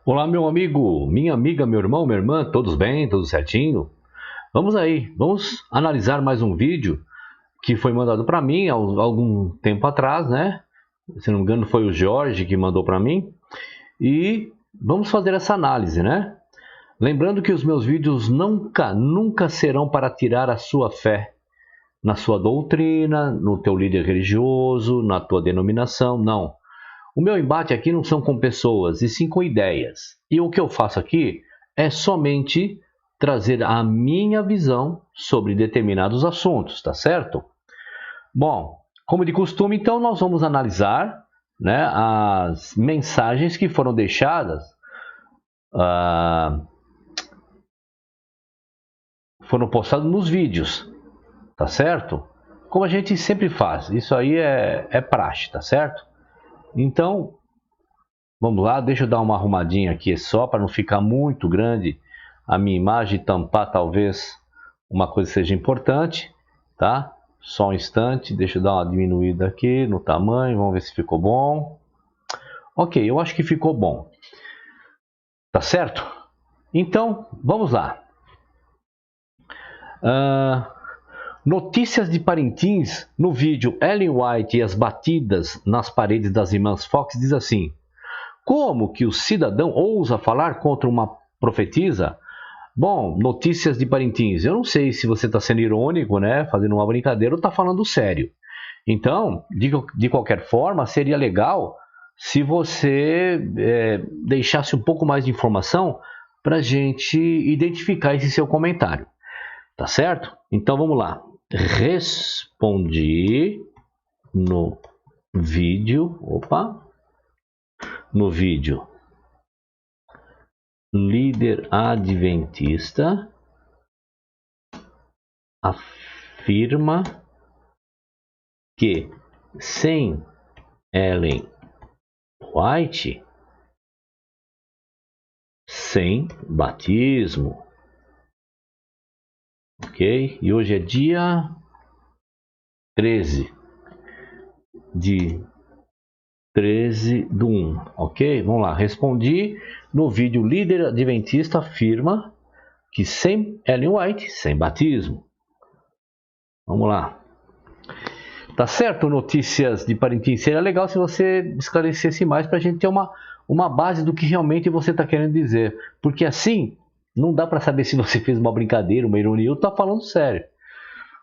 Olá, meu amigo, minha amiga, meu irmão, minha irmã, todos bem, tudo certinho? Vamos aí, vamos analisar mais um vídeo que foi mandado para mim há algum tempo atrás, né? Se não me engano, foi o Jorge que mandou para mim. E vamos fazer essa análise, né? Lembrando que os meus vídeos nunca serão para tirar a sua fé na sua doutrina, no teu líder religioso, na tua denominação, não. O meu embate aqui não são com pessoas, e sim com ideias. E o que eu faço aqui é somente trazer a minha visão sobre determinados assuntos, tá certo? Bom, como de costume, então nós vamos analisar, né, as mensagens que foram deixadas, foram postadas nos vídeos, tá certo? Como a gente sempre faz, isso aí é praxe, tá certo? Então, vamos lá, deixa eu dar uma arrumadinha aqui só para não ficar muito grande a minha imagem e tampar talvez uma coisa que seja importante, tá? Só um instante, deixa eu dar uma diminuída aqui no tamanho, vamos ver se ficou bom. Ok, eu acho que ficou bom. Tá certo? Então, vamos lá. Notícias de Parintins, no vídeo Ellen White e as batidas nas paredes das irmãs Fox, diz assim: como que o cidadão ousa falar contra uma profetisa? Bom, Notícias de Parintins, eu não sei se você está sendo irônico, né, fazendo uma brincadeira ou está falando sério. Então, de qualquer forma, seria legal se você deixasse um pouco mais de informação para a gente identificar esse seu comentário. Tá certo? Então vamos lá. Respondi no vídeo. No vídeo líder adventista afirma que sem Ellen White, sem batismo. Ok? E hoje é dia 13 de 13/1, ok? Vamos lá, respondi no vídeo líder adventista afirma que sem Ellen White, sem batismo. Vamos lá. Tá certo, Notícias de Parintins? Seria legal se você esclarecesse mais para a gente ter uma base do que realmente você está querendo dizer. Porque assim, não dá para saber se você fez uma brincadeira, uma ironia ou está falando sério.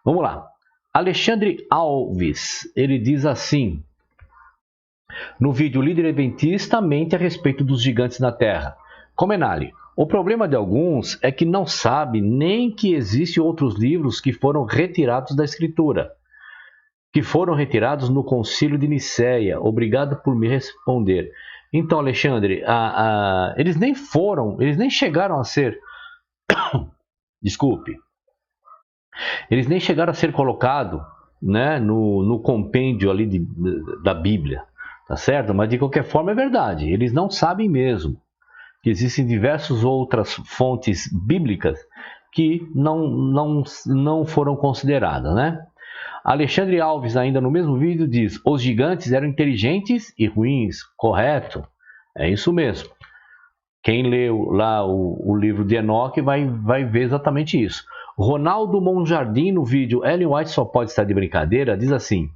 Vamos lá. Alexandre Alves, ele diz assim: no vídeo líder adventista mente a respeito dos gigantes na Terra. Comentário: o problema de alguns é que não sabe nem que existem outros livros que foram retirados da Escritura, que foram retirados no Concílio de Nicéia. Obrigado por me responder. Então, Alexandre, eles nem chegaram a ser, desculpe, eles nem chegaram a ser colocados, né, no compêndio ali da Bíblia, tá certo? Mas de qualquer forma é verdade, eles não sabem mesmo que existem diversas outras fontes bíblicas que não foram consideradas, né? Alexandre Alves, ainda no mesmo vídeo, diz: os gigantes eram inteligentes e ruins. Correto? É isso mesmo. Quem leu lá o livro de Enoque vai ver exatamente isso. Ronaldo Monjardim, no vídeo Ellen White só pode estar de brincadeira, diz assim: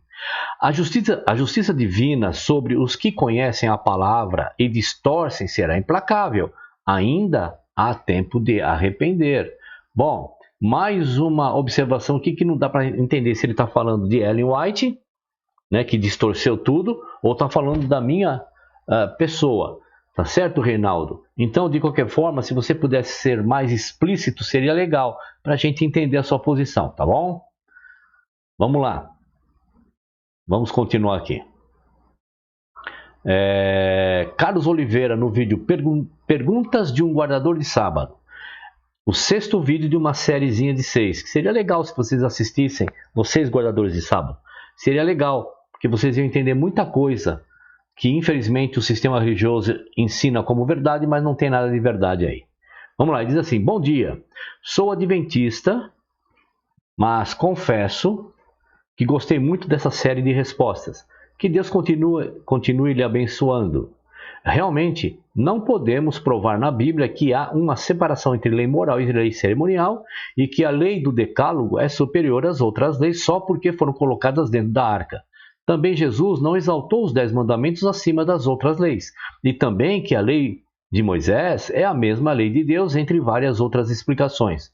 a justiça divina sobre os que conhecem a palavra e distorcem será implacável. Ainda há tempo de arrepender. Bom, mais uma observação aqui que não dá para entender se ele está falando de Ellen White, né, que distorceu tudo, ou está falando da minha pessoa. Tá certo, Reinaldo? Então, de qualquer forma, se você pudesse ser mais explícito, seria legal para a gente entender a sua posição, tá bom? Vamos lá. Vamos continuar aqui. Carlos Oliveira, no vídeo Perguntas de um Guardador de Sábado. O 6º vídeo de uma sériezinha de 6, que seria legal se vocês assistissem, vocês guardadores de sábado. Seria legal, porque vocês iam entender muita coisa que infelizmente o sistema religioso ensina como verdade, mas não tem nada de verdade aí. Vamos lá, ele diz assim: bom dia, sou adventista, mas confesso que gostei muito dessa série de respostas. Que Deus continue lhe abençoando. Realmente, não podemos provar na Bíblia que há uma separação entre lei moral e lei cerimonial e que a lei do Decálogo é superior às outras leis só porque foram colocadas dentro da arca. Também Jesus não exaltou os 10 mandamentos acima das outras leis. E também que a lei de Moisés é a mesma lei de Deus, entre várias outras explicações.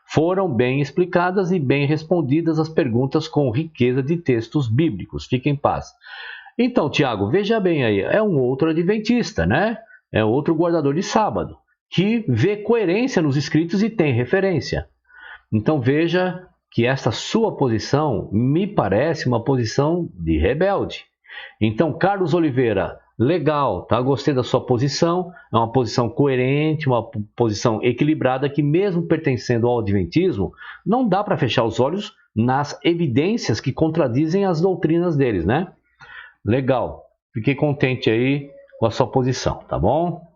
Foram bem explicadas e bem respondidas as perguntas com riqueza de textos bíblicos. Fique em paz. Então, Tiago, veja bem aí, é um outro adventista, né? É outro guardador de sábado, que vê coerência nos escritos e tem referência. Então, veja que essa sua posição me parece uma posição de rebelde. Então, Carlos Oliveira, legal, tá? Gostei da sua posição, é uma posição coerente, uma posição equilibrada que mesmo pertencendo ao adventismo, não dá para fechar os olhos nas evidências que contradizem as doutrinas deles, né? Legal, fiquei contente aí com a sua posição, tá bom?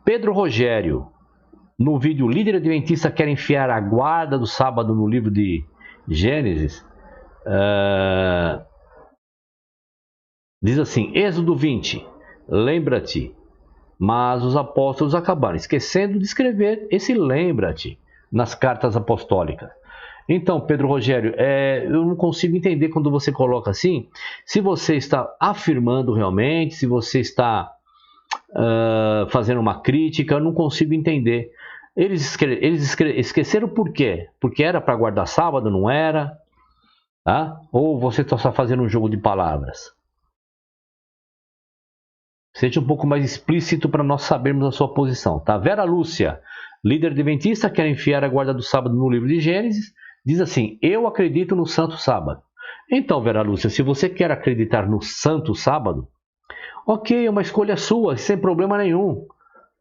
Pedro Rogério, no vídeo Líder Adventista quer enfiar a guarda do sábado no livro de Gênesis, diz assim, Êxodo 20, lembra-te, mas os apóstolos acabaram esquecendo de escrever esse lembra-te nas cartas apostólicas. Então, Pedro Rogério, eu não consigo entender quando você coloca assim, se você está afirmando realmente, se você está fazendo uma crítica, eu não consigo entender. Eles esqueceram por quê? Porque era para guardar sábado, não era? Tá? Ou você está só fazendo um jogo de palavras? Seja um pouco mais explícito para nós sabermos a sua posição. Tá? Vera Lúcia, líder adventista, quer enfiar a guarda do sábado no livro de Gênesis, diz assim, eu acredito no santo sábado. Então, Vera Lúcia, se você quer acreditar no santo sábado, ok, é uma escolha sua, sem problema nenhum.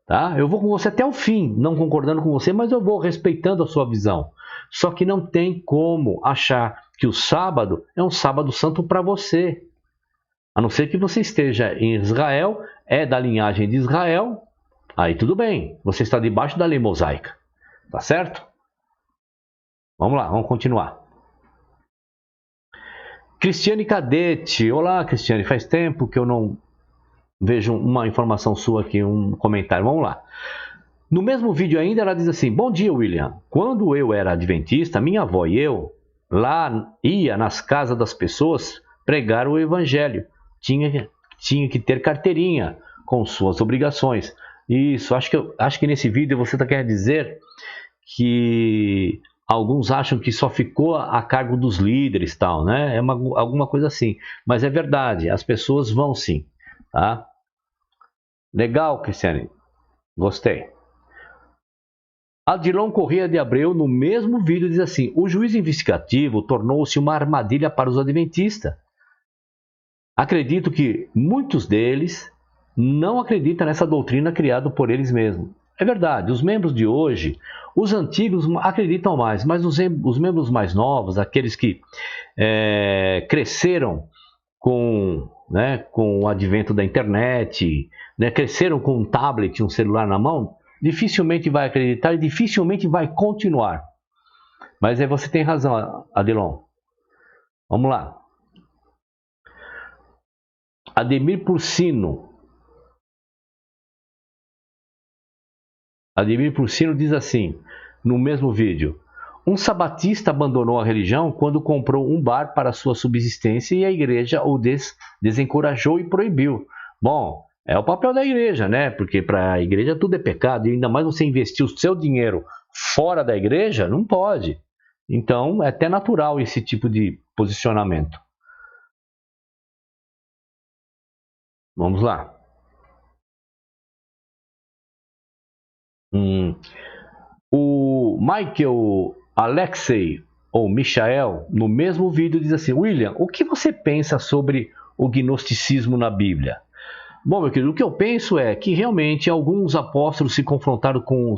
Tá? Eu vou com você até o fim, não concordando com você, mas eu vou respeitando a sua visão. Só que não tem como achar que o sábado é um sábado santo para você. A não ser que você esteja em Israel, é da linhagem de Israel, aí tudo bem, você está debaixo da lei mosaica. Tá certo? Vamos lá, vamos continuar. Cristiane Cadete. Olá, Cristiane, faz tempo que eu não vejo uma informação sua aqui, um comentário. Vamos lá. No mesmo vídeo ainda, ela diz assim, bom dia, William. Quando eu era adventista, minha avó e eu lá ia nas casas das pessoas pregar o evangelho. Tinha que ter carteirinha com suas obrigações. Isso, acho que nesse vídeo você está querendo dizer que alguns acham que só ficou a cargo dos líderes, tal, né? Alguma coisa assim. Mas é verdade, as pessoas vão sim, tá? Legal, Cristiane. Gostei. Adilon Corrêa de Abreu, no mesmo vídeo, diz assim, o juízo investigativo tornou-se uma armadilha para os adventistas. Acredito que muitos deles não acreditam nessa doutrina criada por eles mesmos. É verdade, os membros de hoje, os antigos acreditam mais, mas os membros mais novos, aqueles que cresceram com o advento da internet, né, cresceram com um tablet, um celular na mão, dificilmente vai acreditar e dificilmente vai continuar. Mas aí você tem razão, Adelon. Vamos lá. Ademir Porcino. Ademir Porcino diz assim, no mesmo vídeo, um sabatista abandonou a religião quando comprou um bar para sua subsistência e a igreja o desencorajou e proibiu. Bom, é o papel da igreja, né? Porque para a igreja tudo é pecado e ainda mais você investir o seu dinheiro fora da igreja, não pode. Então é até natural esse tipo de posicionamento. Vamos lá. O Michael Alexei, ou Michael, no mesmo vídeo diz assim, William, o que você pensa sobre o gnosticismo na Bíblia? Bom, meu querido, o que eu penso é que realmente alguns apóstolos se confrontaram com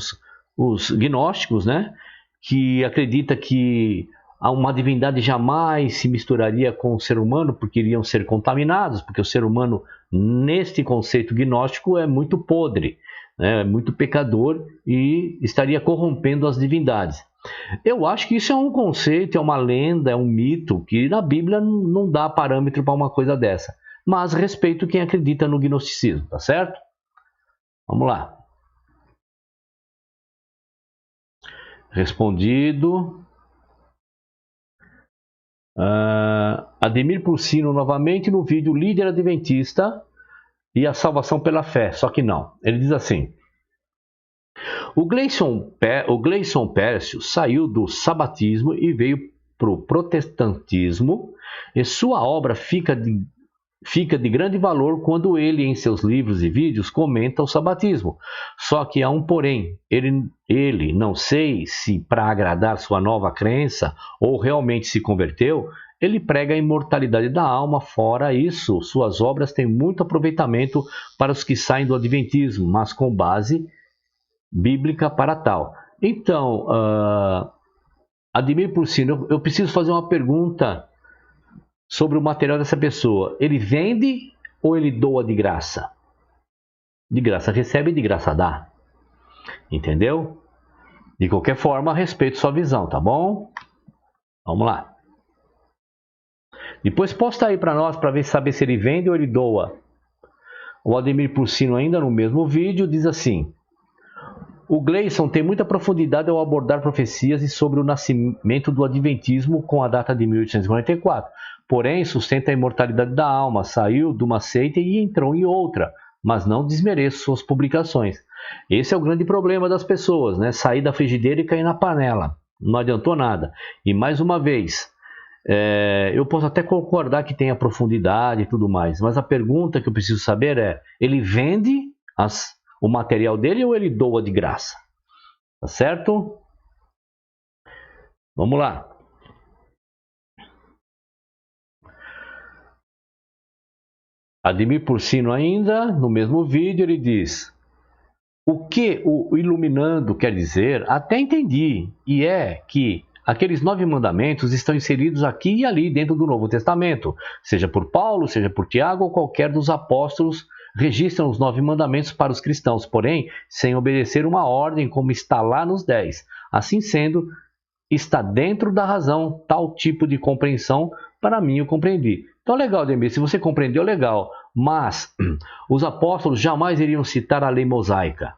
os gnósticos, né? Que acredita que uma divindade jamais se misturaria com o ser humano porque iriam ser contaminados, porque o ser humano, neste conceito gnóstico, é muito podre, né? É muito pecador e estaria corrompendo as divindades. Eu acho que isso é um conceito, é uma lenda, é um mito, que na Bíblia não dá parâmetro para uma coisa dessa. Mas respeito quem acredita no gnosticismo, tá certo? Vamos lá. Respondido. Ademir Pulsino novamente no vídeo Líder Adventista e a Salvação pela Fé. Só que não. Ele diz assim: o Gleison Pércio saiu do sabatismo e veio para o protestantismo, e sua obra fica de grande valor quando ele, em seus livros e vídeos, comenta o sabatismo. Só que há um porém. Ele não sei se para agradar sua nova crença ou realmente se converteu, ele prega a imortalidade da alma. Fora isso, suas obras têm muito aproveitamento para os que saem do adventismo, mas com base bíblica para tal. Então, Ademir Pulsino, eu preciso fazer uma pergunta sobre o material dessa pessoa. Ele vende ou ele doa de graça? De graça recebe, de graça dá. Entendeu? De qualquer forma, respeito sua visão, tá bom? Vamos lá. Depois posta aí para nós, para saber se ele vende ou ele doa. O Ademir Pulsino, ainda no mesmo vídeo, diz assim: o Gleison tem muita profundidade ao abordar profecias e sobre o nascimento do Adventismo com a data de 1844. Porém, sustenta a imortalidade da alma, saiu de uma seita e entrou em outra, mas não desmereço suas publicações. Esse é o grande problema das pessoas, né? Sair da frigideira e cair na panela. Não adiantou nada. E mais uma vez, eu posso até concordar que tenha profundidade e tudo mais, mas a pergunta que eu preciso saber é: ele vende o material dele ou ele doa de graça? Tá certo? Vamos lá. Ademir Pulsino ainda, no mesmo vídeo, ele diz: o que o iluminando quer dizer, até entendi, e é que aqueles 9 mandamentos estão inseridos aqui e ali dentro do Novo Testamento, seja por Paulo, seja por Tiago ou qualquer dos apóstolos, registram os 9 mandamentos para os cristãos, porém, sem obedecer uma ordem como está lá nos 10. Assim sendo, está dentro da razão tal tipo de compreensão. Para mim, eu compreendi. Então, legal, Ademir, se você compreendeu, legal. Mas os apóstolos jamais iriam citar a lei mosaica.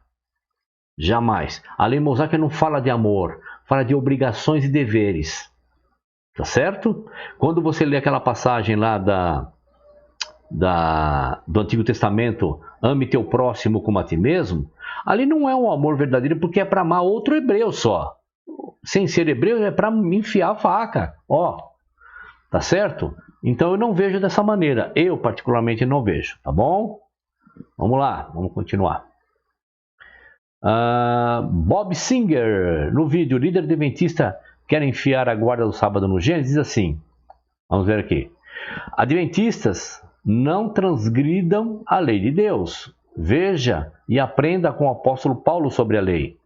Jamais. A lei mosaica não fala de amor, fala de obrigações e deveres. Tá certo? Quando você lê aquela passagem lá do Antigo Testamento, ame teu próximo como a ti mesmo, ali não é um amor verdadeiro, porque é para amar outro hebreu só. Sem ser hebreu, é para enfiar a faca. Ó, tá certo? Então eu não vejo dessa maneira. Eu particularmente não vejo, tá bom? Vamos lá, vamos continuar. Bob Singer, no vídeo Líder Adventista quer enfiar a guarda do sábado no Gênesis, diz assim, vamos ver aqui: adventistas não transgridam a lei de Deus. Veja e aprenda com o apóstolo Paulo sobre a lei.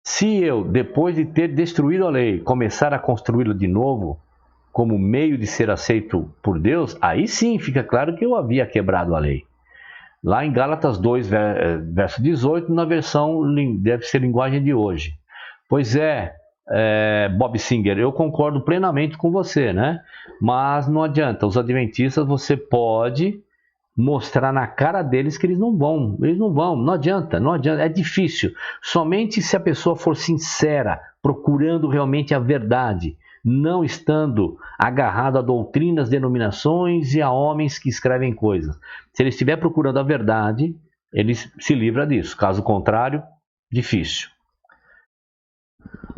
Se eu, depois de ter destruído a lei, começar a construí-la de novo como meio de ser aceito por Deus, aí sim fica claro que eu havia quebrado a lei. Lá em Gálatas 2, verso 18, na versão, deve ser linguagem de hoje. Pois Bob Singer, eu concordo plenamente com você, né? Mas não adianta, os adventistas você pode mostrar na cara deles que eles não vão, não adianta, é difícil. Somente se a pessoa for sincera, procurando realmente a verdade, não estando agarrado a doutrinas, denominações e a homens que escrevem coisas. Se ele estiver procurando a verdade, ele se livra disso. Caso contrário, difícil.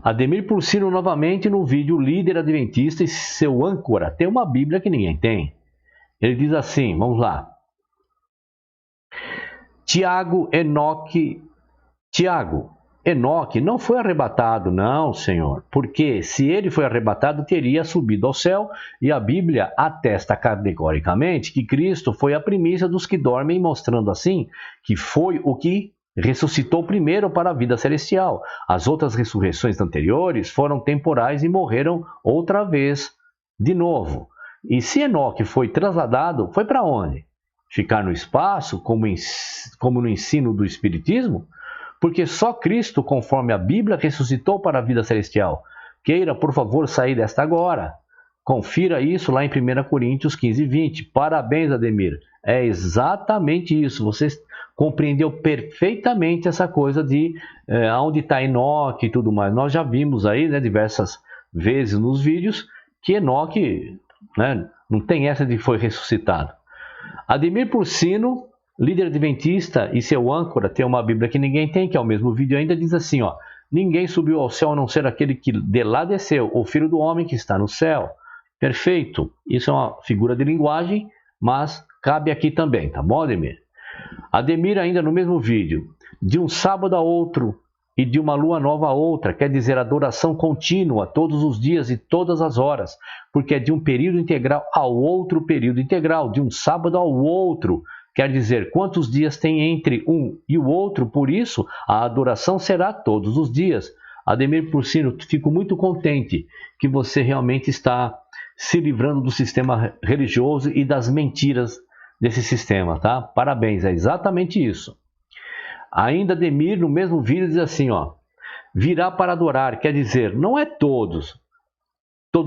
Ademir Pulsino novamente no vídeo Líder Adventista e seu âncora. Tem uma Bíblia que ninguém tem. Ele diz assim, vamos lá. Tiago, Enoque não foi arrebatado, não, Senhor, porque se ele foi arrebatado, teria subido ao céu, e a Bíblia atesta categoricamente que Cristo foi a primícia dos que dormem, mostrando assim que foi o que ressuscitou primeiro para a vida celestial. As outras ressurreições anteriores foram temporais e morreram outra vez de novo. E se Enoque foi trasladado, foi para onde? Ficar no espaço, como no ensino do Espiritismo? porque só Cristo, conforme a Bíblia, ressuscitou para a vida celestial. Queira, por favor, sair desta agora. Confira isso lá em 1 Coríntios 15, 20. Parabéns, Ademir. É exatamente isso. Você compreendeu perfeitamente essa coisa de onde está Enoque e tudo mais. Nós já vimos aí, né, diversas vezes nos vídeos que Enoque, né, não tem essa de foi ressuscitado. Ademir Porcino, líder adventista e seu âncora, tem uma Bíblia que ninguém tem, que é o mesmo vídeo ainda, diz assim, ó: ninguém subiu ao céu a não ser aquele que de lá desceu, o Filho do Homem que está no céu. Perfeito. Isso é uma figura de linguagem, mas cabe aqui também, tá bom, Ademir? Ademir ainda no mesmo vídeo: de um sábado a outro e de uma lua nova a outra, quer dizer adoração contínua, todos os dias e todas as horas, porque é de um período integral ao outro período integral, de um sábado ao outro, quer dizer quantos dias tem entre um e o outro, por isso a adoração será todos os dias. Ademir Porcino, fico muito contente que você realmente está se livrando do sistema religioso e das mentiras desse sistema, tá? Parabéns, é exatamente isso. Ainda Ademir, no mesmo vídeo, diz assim, ó: virá para adorar, quer dizer, não é todos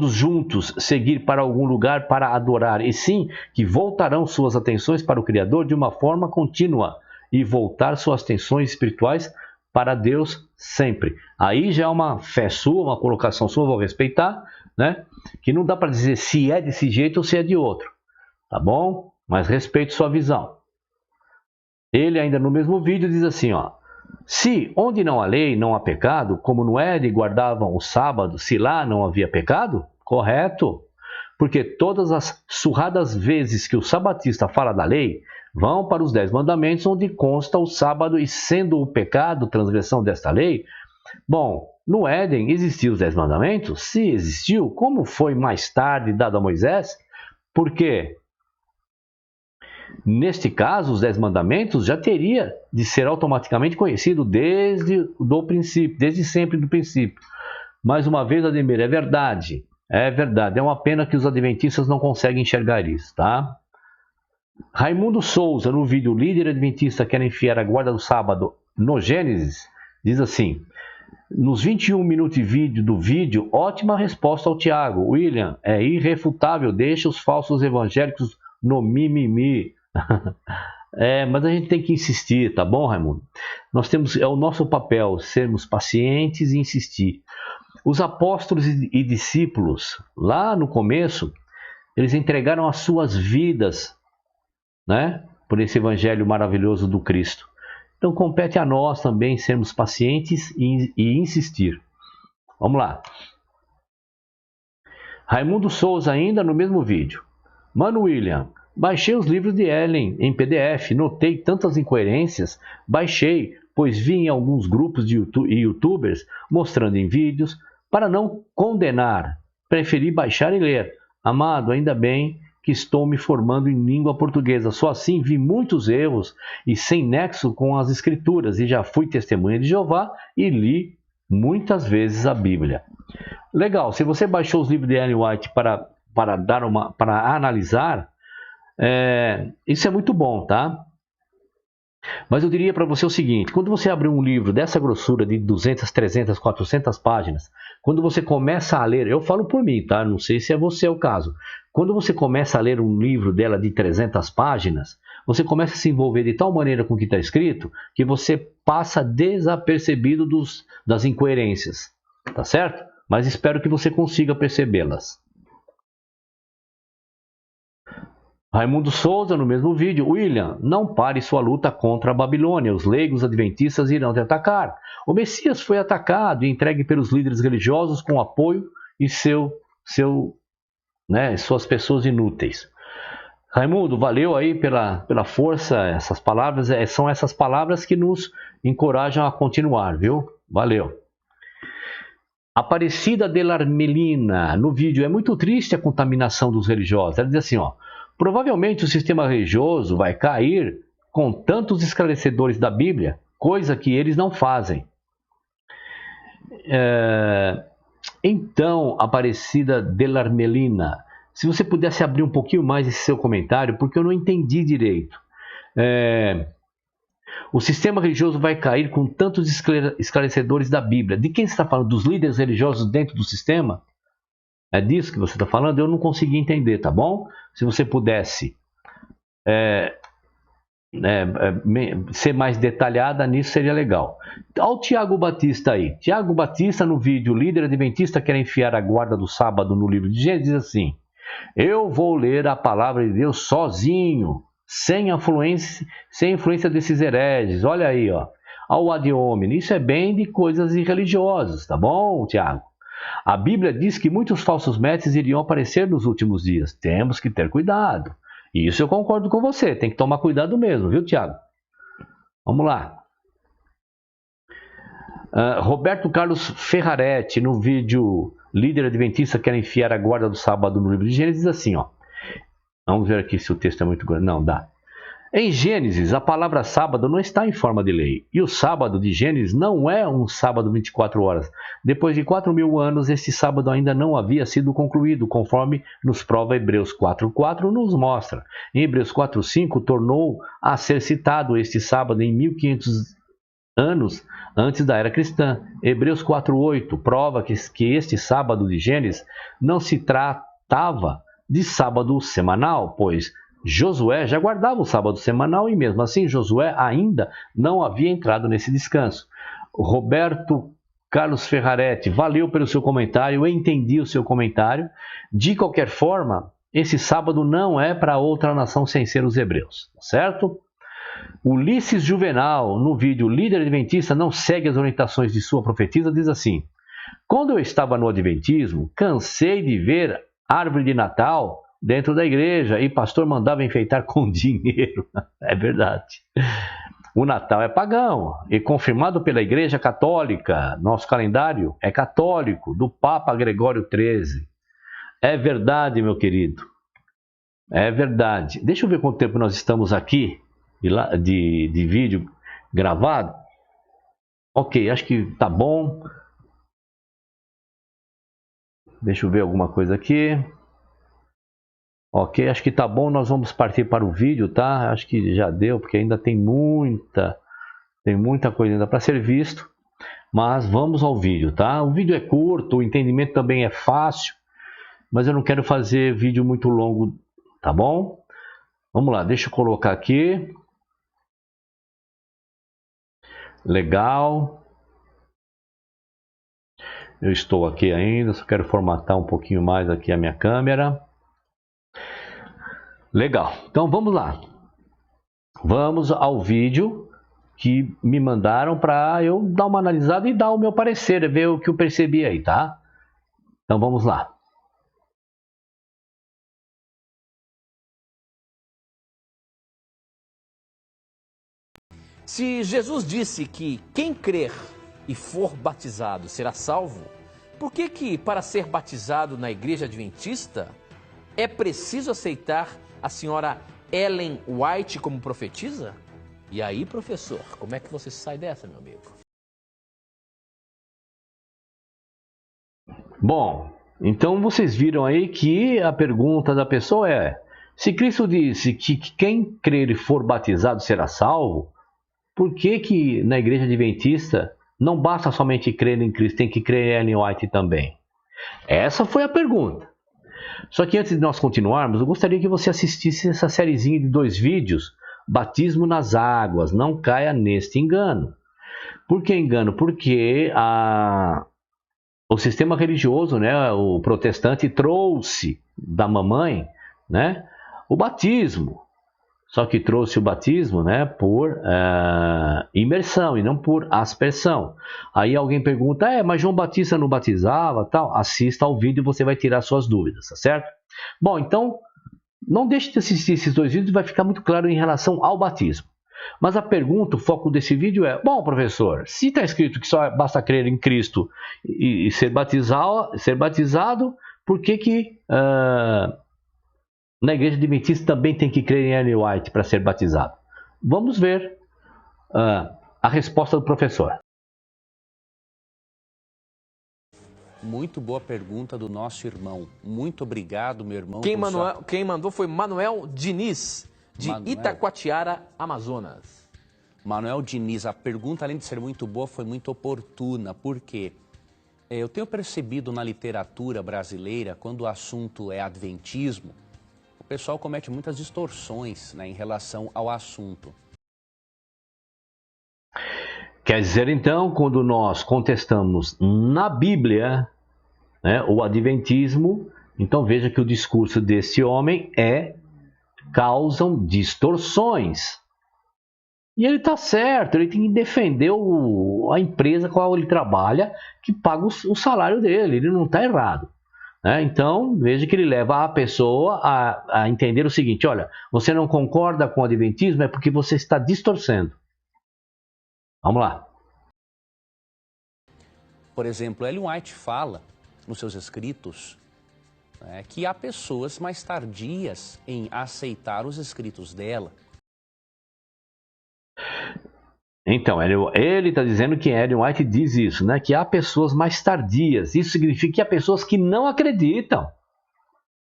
juntos seguir para algum lugar para adorar, e sim que voltarão suas atenções para o Criador de uma forma contínua e voltar suas atenções espirituais para Deus sempre. Aí já é uma fé sua, uma colocação sua, vou respeitar, né? Que não dá para dizer se é desse jeito ou se é de outro, tá bom? Mas respeito sua visão. Ele ainda no mesmo vídeo diz assim, ó: se onde não há lei, não há pecado, como no Éden guardavam o sábado, se lá não havia pecado? Correto. Porque todas as surradas vezes que o sabatista fala da lei, vão para os 10 mandamentos, onde consta o sábado, e sendo o pecado transgressão desta lei, bom, no Éden existiam os 10 mandamentos? Se existiu, como foi mais tarde dado a Moisés? Porque neste caso, os 10 mandamentos já teria de ser automaticamente conhecido desde do princípio, desde sempre do princípio. Mais uma vez, Ademir, é verdade. É uma pena que os adventistas não conseguem enxergar isso, tá? Raimundo Souza, no vídeo Líder Adventista Quer Enfiar a Guarda do Sábado no Gênesis, diz assim: nos 21 minutos de vídeo do vídeo, ótima resposta ao Tiago. William, é irrefutável, deixa os falsos evangélicos no mimimi. Mas a gente tem que insistir, tá bom, Raimundo? É o nosso papel sermos pacientes e insistir. Os apóstolos e discípulos, lá no começo, eles entregaram as suas vidas, né, por esse evangelho maravilhoso do Cristo. Então compete a nós também sermos pacientes e insistir. Vamos lá. Raimundo Souza ainda no mesmo vídeo: Mano William, baixei os livros de Ellen em PDF, notei tantas incoerências, baixei, pois vi em alguns grupos de youtubers mostrando em vídeos. Para não condenar, preferi baixar e ler. Amado, ainda bem que estou me formando em língua portuguesa. Só assim vi muitos erros e sem nexo com as escrituras, e já fui testemunha de Jeová e li muitas vezes a Bíblia. Legal, se você baixou os livros de Ellen White para analisar, isso é muito bom, tá? Mas eu diria para você o seguinte: quando você abrir um livro dessa grossura de 200, 300, 400 páginas, quando você começa a ler, eu falo por mim, tá? Não sei se é você o caso. Quando você começa a ler um livro dela de 300 páginas, você começa a se envolver de tal maneira com o que está escrito, que você passa desapercebido das incoerências, tá certo? Mas espero que você consiga percebê-las. Raimundo Souza, no mesmo vídeo: William, não pare sua luta contra a Babilônia. Os leigos adventistas irão te atacar. O Messias foi atacado e entregue pelos líderes religiosos com apoio e suas pessoas inúteis. Raimundo, valeu aí pela força. Essas palavras são essas palavras que nos encorajam a continuar, viu? Valeu. Aparecida de Larmelina, no vídeo: é muito triste a contaminação dos religiosos. Ela diz assim, ó: provavelmente o sistema religioso vai cair com tantos esclarecedores da Bíblia, coisa que eles não fazem. Então, Aparecida de Larmelina, se você pudesse abrir um pouquinho mais esse seu comentário, porque eu não entendi direito. O sistema religioso vai cair com tantos esclarecedores da Bíblia. De quem você está falando? Dos líderes religiosos dentro do sistema? É disso que você está falando? Eu não consegui entender, tá bom? Se você pudesse ser mais detalhada nisso, seria legal. Olha o Tiago Batista aí. Tiago Batista, no vídeo Líder Adventista quer enfiar a guarda do sábado no livro de Gênesis, diz assim: eu vou ler a palavra de Deus sozinho, sem influência desses hereges. Olha aí, ó. Ao ad hominem. Isso é bem de coisas irreligiosas, tá bom, Tiago? A Bíblia diz que muitos falsos mestres iriam aparecer nos últimos dias. Temos que ter cuidado. Isso eu concordo com você. Tem que tomar cuidado mesmo, viu, Tiago? Vamos lá. Roberto Carlos Ferraretti, no vídeo Líder Adventista quer enfiar a guarda do sábado no livro de Gênesis, diz assim, ó. Vamos ver aqui se o texto é muito grande. Não, dá. Em Gênesis, a palavra sábado não está em forma de lei. E o sábado de Gênesis não é um sábado 24 horas. Depois de 4.000 anos, este sábado ainda não havia sido concluído, conforme nos prova Hebreus 4.4 nos mostra. Em Hebreus 4.5, tornou a ser citado este sábado em 1500 anos antes da era cristã. Hebreus 4.8 prova que este sábado de Gênesis não se tratava de sábado semanal, pois Josué já guardava o sábado semanal e mesmo assim Josué ainda não havia entrado nesse descanso. Roberto Carlos Ferraretti, valeu pelo seu comentário, eu entendi o seu comentário. De qualquer forma, esse sábado não é para outra nação sem ser os hebreus, certo? Ulisses Juvenal, no vídeo Líder Adventista não segue as orientações de sua profetisa, diz assim: quando eu estava no Adventismo, cansei de ver árvore de Natal dentro da igreja e pastor mandava enfeitar com dinheiro. É verdade. O Natal é pagão e confirmado pela Igreja Católica. Nosso calendário é católico, do Papa Gregório XIII. É verdade, meu querido. É verdade. Deixa eu ver quanto tempo nós estamos aqui de vídeo gravado. Ok, acho que tá bom. Deixa eu ver alguma coisa aqui. Ok, acho que tá bom, nós vamos partir para o vídeo, tá? Acho que já deu, porque ainda tem muita coisa ainda para ser visto. Mas vamos ao vídeo, tá? O vídeo é curto, o entendimento também é fácil, mas eu não quero fazer vídeo muito longo, tá bom? Vamos lá, deixa eu colocar aqui. Legal. Eu estou aqui ainda, só quero formatar um pouquinho mais aqui a minha câmera. Legal, então vamos lá. Vamos ao vídeo que me mandaram para eu dar uma analisada e dar o meu parecer, ver o que eu percebi aí, tá? Então vamos lá. Se Jesus disse que quem crer e for batizado será salvo, por que para ser batizado na Igreja Adventista é preciso aceitar a senhora Ellen White como profetisa? E aí, professor, como é que você sai dessa, meu amigo? Bom, então vocês viram aí que a pergunta da pessoa é: se Cristo disse que quem crer e for batizado será salvo, por que na Igreja Adventista não basta somente crer em Cristo, tem que crer em Ellen White também? Essa foi a pergunta. Só que antes de nós continuarmos, eu gostaria que você assistisse essa sériezinha de 2 vídeos, Batismo nas Águas, não caia neste engano. Por que engano? Porque o sistema religioso, né, o protestante, trouxe da mamãe, né, o batismo. Só que trouxe o batismo, né, por imersão e não por aspersão. Aí alguém pergunta, mas João Batista não batizava, tal? Assista ao vídeo e você vai tirar suas dúvidas, tá certo? Bom, então, não deixe de assistir esses 2 vídeos, vai ficar muito claro em relação ao batismo. Mas a pergunta, o foco desse vídeo é, bom, professor, se está escrito que só basta crer em Cristo e ser batizado, por que na Igreja Adventista também tem que crer em Ellen White para ser batizado? Vamos ver a resposta do professor. Muito boa pergunta do nosso irmão. Muito obrigado, meu irmão. Quem mandou foi Manuel Diniz, de Itacoatiara, Amazonas. Manuel Diniz, a pergunta, além de ser muito boa, foi muito oportuna. Por quê? Eu tenho percebido na literatura brasileira, quando o assunto é adventismo, o pessoal comete muitas distorções, né, em relação ao assunto. Quer dizer, então, quando nós contestamos na Bíblia, né, o adventismo, então veja que o discurso desse homem causam distorções. E ele está certo, ele tem que defender a empresa com a qual ele trabalha, que paga o salário dele, ele não está errado. Né? Então, veja que ele leva a pessoa a entender o seguinte: olha, você não concorda com o adventismo, é porque você está distorcendo. Vamos lá. Por exemplo, Ellen White fala nos seus escritos, né, que há pessoas mais tardias em aceitar os escritos dela. Então, ele está dizendo que Ellen White diz isso, né? Que há pessoas mais tardias. Isso significa que há pessoas que não acreditam.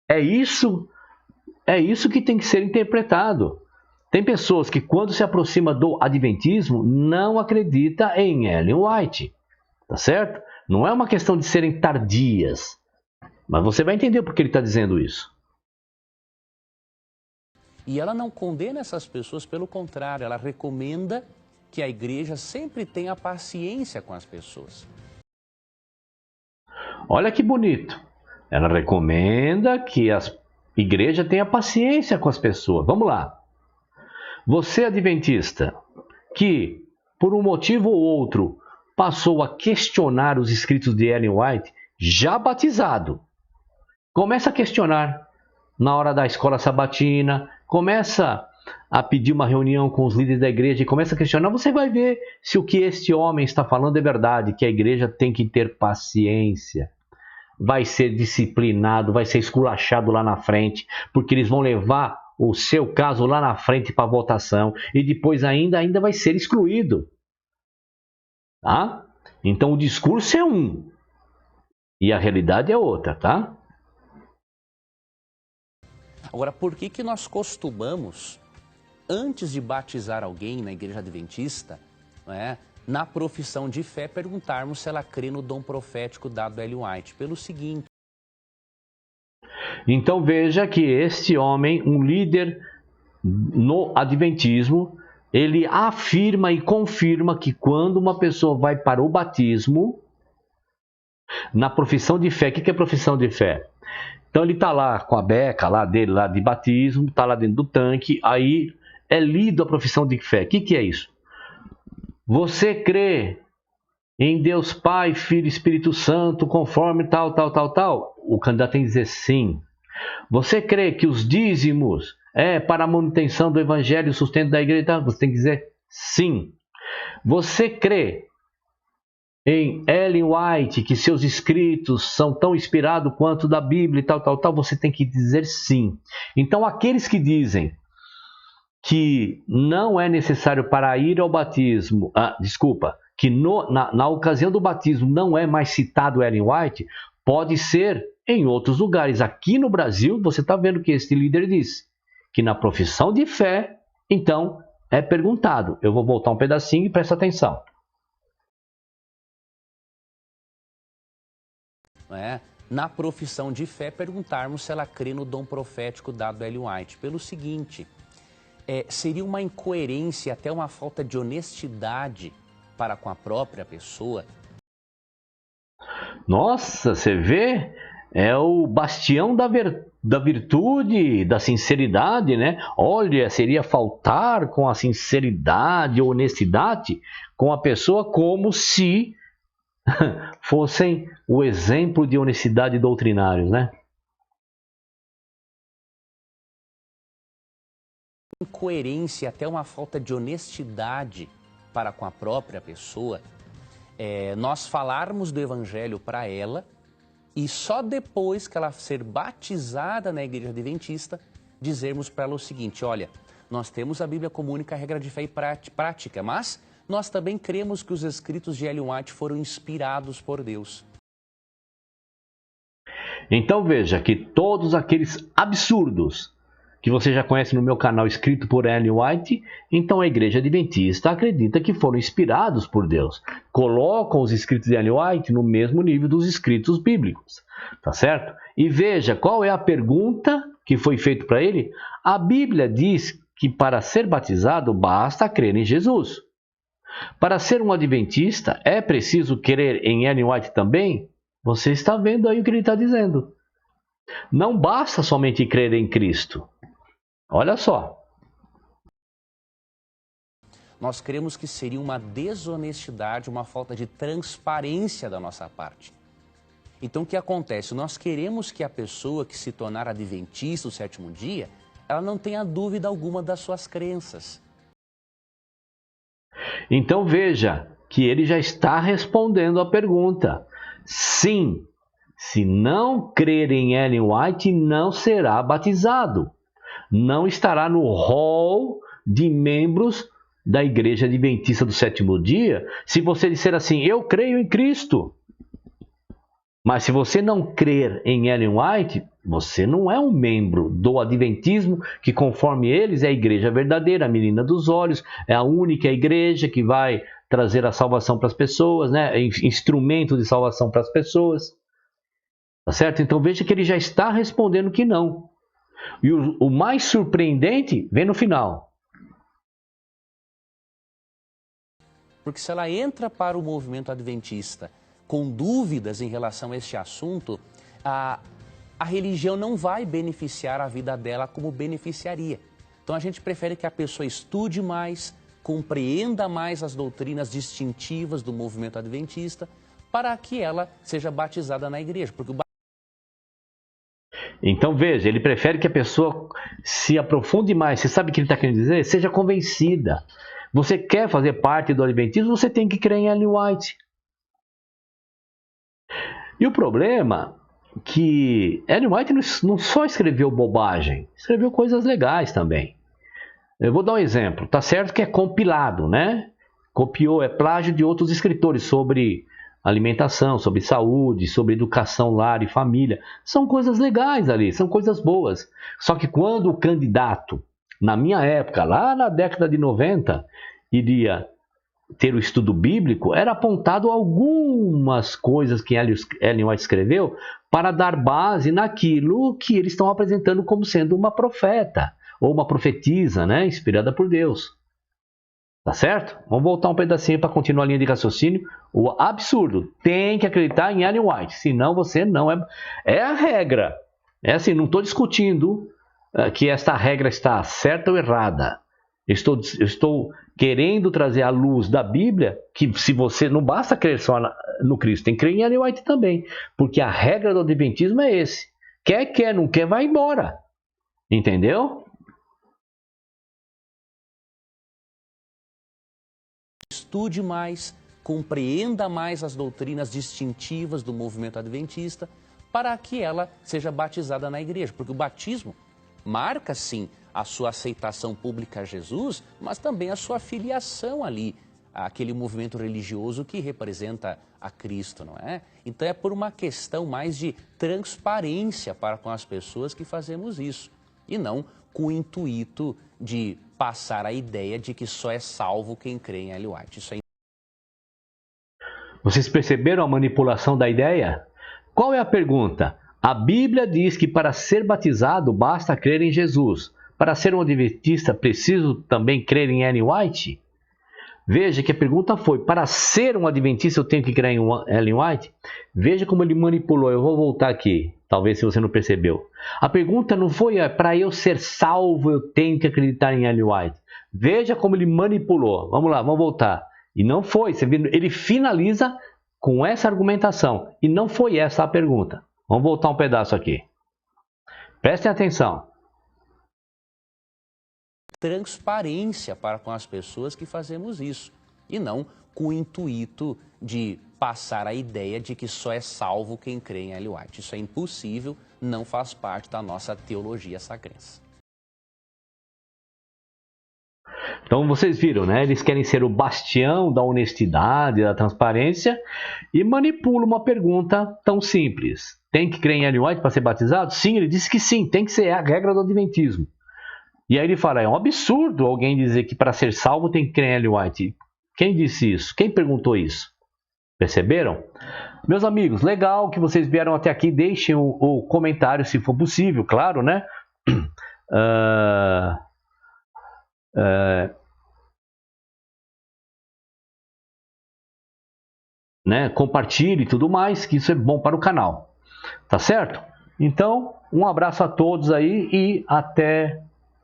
É isso que tem que ser interpretado. Tem pessoas que, quando se aproxima do adventismo, não acreditam em Ellen White. Tá certo? Não é uma questão de serem tardias. Mas você vai entender por que ele está dizendo isso. E ela não condena essas pessoas, pelo contrário, ela recomenda que a igreja sempre tenha paciência com as pessoas. Olha que bonito. Ela recomenda que a igreja tenha paciência com as pessoas. Vamos lá. Você, adventista, que por um motivo ou outro passou a questionar os escritos de Ellen White, já batizado, começa a questionar na hora da escola sabatina, começa a pedir uma reunião com os líderes da igreja e começa a questionar, você vai ver se o que este homem está falando é verdade, que a igreja tem que ter paciência, vai ser disciplinado, vai ser esculachado lá na frente, porque eles vão levar o seu caso lá na frente para votação e depois ainda vai ser excluído. Tá? Então o discurso é um e a realidade é outra, tá? Agora, por que nós costumamos, antes de batizar alguém na igreja adventista, né, na profissão de fé, perguntarmos se ela crê no dom profético dado a Ellen White? Pelo seguinte. Então veja que este homem, um líder no adventismo, ele afirma e confirma que quando uma pessoa vai para o batismo, na profissão de fé, o que é profissão de fé? Então ele está lá com a beca lá dele, lá de batismo, está lá dentro do tanque, aí é lido a profissão de fé. O que é isso? Você crê em Deus Pai, Filho e Espírito Santo, conforme tal. O candidato tem que dizer sim. Você crê que os dízimos é para a manutenção do evangelho e sustento da igreja? Você tem que dizer sim. Você crê em Ellen White, que seus escritos são tão inspirados quanto da Bíblia e tal, você tem que dizer sim. Então, aqueles que dizem que não é necessário para ir ao batismo, que na ocasião do batismo não é mais citado Ellen White, pode ser em outros lugares. Aqui no Brasil, você está vendo que este líder disse que na profissão de fé, então, é perguntado. Eu vou voltar um pedacinho e presta atenção. Na profissão de fé, perguntarmos se ela crê no dom profético dado a Ellen White. Pelo seguinte, seria uma incoerência, até uma falta de honestidade para com a própria pessoa. Nossa, você vê? É o bastião da virtude, da sinceridade, né? Olha, seria faltar com a sinceridade ou honestidade com a pessoa como se fossem o exemplo de honestidade doutrinários, né? Incoerência, até uma falta de honestidade para com a própria pessoa, nós falarmos do evangelho para ela e só depois que ela ser batizada na igreja adventista, dizermos para ela o seguinte: olha, nós temos a Bíblia como única regra de fé e prática, mas nós também cremos que os escritos de Ellen White foram inspirados por Deus. Então veja que todos aqueles absurdos que você já conhece no meu canal, escrito por Ellen White, então a Igreja Adventista acredita que foram inspirados por Deus. Colocam os escritos de Ellen White no mesmo nível dos escritos bíblicos, tá certo? E veja, qual é a pergunta que foi feita para ele? A Bíblia diz que para ser batizado basta crer em Jesus. Para ser um adventista, é preciso crer em Ellen White também? Você está vendo aí o que ele está dizendo. Não basta somente crer em Cristo. Olha só. Nós cremos que seria uma desonestidade, uma falta de transparência da nossa parte. Então, o que acontece? Nós queremos que a pessoa que se tornar adventista do sétimo dia, ela não tenha dúvida alguma das suas crenças. Então veja que ele já está respondendo a pergunta. Sim, se não crer em Ellen White, não será batizado. Não estará no rol de membros da Igreja Adventista do sétimo dia, se você disser assim, eu creio em Cristo. Mas se você não crer em Ellen White, você não é um membro do Adventismo, que conforme eles é a igreja verdadeira, a menina dos olhos, é a única igreja que vai trazer a salvação para as pessoas, né? É instrumento de salvação para as pessoas. Tá certo? Então veja que ele já está respondendo que não. E o mais surpreendente vem no final. Porque se ela entra para o movimento adventista com dúvidas em relação a este assunto, a religião não vai beneficiar a vida dela como beneficiaria. Então a gente prefere que a pessoa estude mais, compreenda mais as doutrinas distintivas do movimento adventista, para que ela seja batizada na igreja. Porque Então veja, ele prefere que a pessoa se aprofunde mais. Você sabe o que ele está querendo dizer? Seja convencida. Você quer fazer parte do Adventismo, você tem que crer em Ellen White. E o problema é que Ellen White não só escreveu bobagem, escreveu coisas legais também. Eu vou dar um exemplo. Tá certo que é compilado, né? Copiou, é plágio de outros escritores sobre alimentação, sobre saúde, sobre educação, lar e família. São coisas legais ali, são coisas boas. Só que quando o candidato, na minha época, lá na década de 90, iria ter o estudo bíblico, era apontado algumas coisas que Ellen White escreveu para dar base naquilo que eles estão apresentando como sendo uma profeta ou uma profetisa, né, inspirada por Deus. Tá certo? Vamos voltar um pedacinho para continuar a linha de raciocínio. O absurdo, tem que acreditar em Ellen White, senão você não é... É a regra. É assim, não estou discutindo que esta regra está certa ou errada. Estou querendo trazer à luz da Bíblia que se você não basta crer só no Cristo, tem que crer em Ellen White também, porque a regra do Adventismo é esse. Quer, não quer, vai embora. Entendeu? estude mais, compreenda mais as doutrinas distintivas do movimento adventista, para que ela seja batizada na igreja. Porque o batismo marca, sim, a sua aceitação pública a Jesus, mas também a sua filiação ali, àquele movimento religioso que representa a Cristo, não é? Então é por uma questão mais de transparência para com as pessoas que fazemos isso, e não com o intuito de passar a ideia de que só é salvo quem crê em Ellen White. Isso é... Vocês perceberam a manipulação da ideia? Qual é a pergunta? A Bíblia diz que para ser batizado basta crer em Jesus. Para ser um adventista, preciso também crer em Ellen White? Veja que a pergunta foi, para ser um adventista eu tenho que crer em Ellen White? Veja como ele manipulou. Eu vou voltar aqui, talvez se você não percebeu. A pergunta não foi, para eu ser salvo eu tenho que acreditar em Ellen White. Veja como ele manipulou. Vamos lá, vamos voltar. E não foi, você viu, ele finaliza com essa argumentação. E não foi essa a pergunta. Vamos voltar um pedaço aqui. Prestem atenção. Transparência para com as pessoas que fazemos isso, e não com o intuito de passar a ideia de que só é salvo quem crê em Ellen White. Isso é impossível, não faz parte da nossa teologia essa crença. Então vocês viram, né? Eles querem ser o bastião da honestidade, da transparência e manipulam uma pergunta tão simples. Tem que crer em Ellen White para ser batizado? Sim, ele disse que sim, tem que ser a regra do adventismo. E aí ele fala, é um absurdo alguém dizer que para ser salvo tem que crer em Ellen White. Quem disse isso? Quem perguntou isso? Perceberam? Meus amigos, legal que vocês vieram até aqui. Deixem o comentário se for possível, claro, né? Né? Compartilhe e tudo mais, que isso é bom para o canal. Tá certo? Então, um abraço a todos aí e até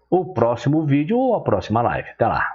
o próximo vídeo ou a próxima live. Até lá.